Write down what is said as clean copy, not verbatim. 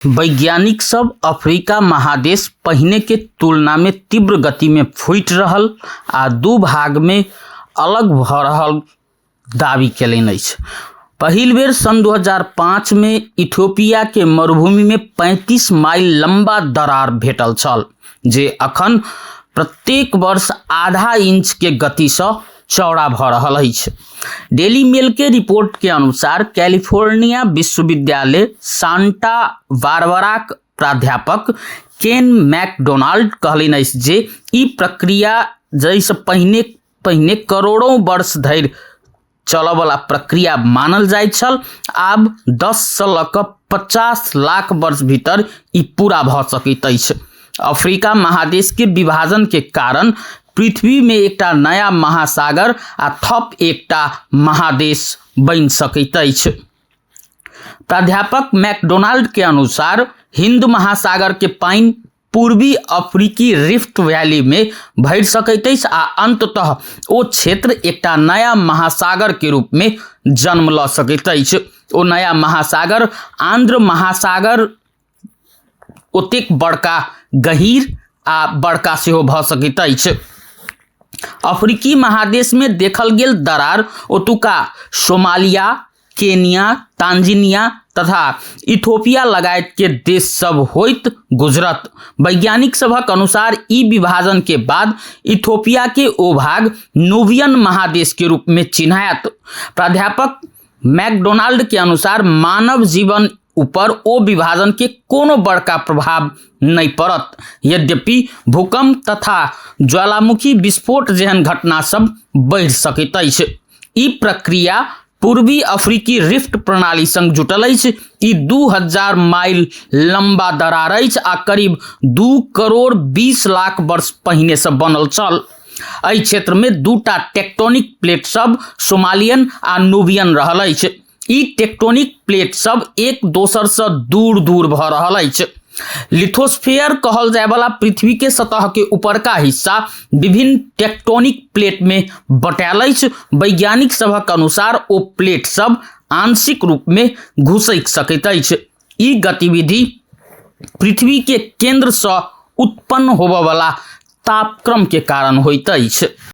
वैज्ञानिक सब अफ्रीका महादेश पहिने के तुलना में तीव्र गति में फुटि रहल आ दू भाग में अलग भ रहल दावी केलनि अछि। पहिल बेर सन 2005 में इथियोपिया के मरुभूमि में 35 माइल लंबा दरार भेटल छल जे अखन प्रत्येक वर्ष आधा इंच के गति से चौड़ा भ रहल अछि। डेली मेल के रिपोर्ट के अनुसार कैलिफोर्निया विश्वविद्यालय सांता बारबराक प्राध्यापक केन मैकडोनाल्ड कहलनि अछि जे ई प्रक्रिया जैसे पहिने करोड़ों वर्ष धरि चलऽ वाला प्रक्रिया मानल जाय छल, आब 10 से लऽ कऽ 50 लाख वर्ष भीतर ई पूरा भ सकैत अछि। अफ्रीका महादेश के विभाजन के कारण पृथ्वी में एकटा नया महासागर आ थप एकटा महादेश बनि सकैत अछि। प्राध्यापक मैकडोनाल्ड के अनुसार हिंद महासागर के पानी पूर्वी अफ्रीकी रिफ्ट वैली में भरि सकैत अछि आ अंततः ओ क्षेत्र एकटा नया महासागर के रूप में जन्म ल सकैत अछि। ओ नया महासागर आंध्र महासागर ओतेक बड़का गहीर आ बड़का सेहो भ सकैत अछि। अफ्रीकी महादेश में देखल गेल दरार ओतुका सोमालिया, केनिया, तांजानिया तथा इथियोपिया लगायत के देश सब होइत गुजरत। वैज्ञानिक सभक अनुसार ई विभाजन के बाद इथियोपिया के ओ भाग नूबियन महादेश के रूप में चिन्हायत। प्राध्यापक मैकडोनाल्ड के अनुसार मानव जीवन ऊपर ओ विभाजन के कोनो बड़का प्रभाव नहीं पड़त। यद्यपि भूकंप तथा ज्वालामुखी विस्फोट जेहन घटना सब बढ़ि सकैत अछि। ई प्रक्रिया पूर्वी अफ्रीकी रिफ्ट प्रणाली संग जुटल अछि। ई 2000 माइल लंबा दरार अछि आ करीब 2 करोड़ 20 लाख वर्ष पहिने से बनल छल। एहि क्षेत्र में दूटा टेक्टोनिक प्लेट सब सोमालियन आ नूबियन रहल अछि। ई टेक्टोनिक प्लेट सब एक दोसर से दूर दूर भ रहल अछि। लिथोस्फीयर कहल जाय वाला पृथ्वी के सतह के ऊपर का हिस्सा विभिन्न टेक्टोनिक प्लेट में बटायल अछि। वैज्ञानिक सभक अनुसार ओ प्लेट सब आंशिक रूप में घुसैक सकैत अछि। ई गतिविधि पृथ्वी के केंद्र से उत्पन्न होबय वाला तापक्रम के कारण होइत अछि।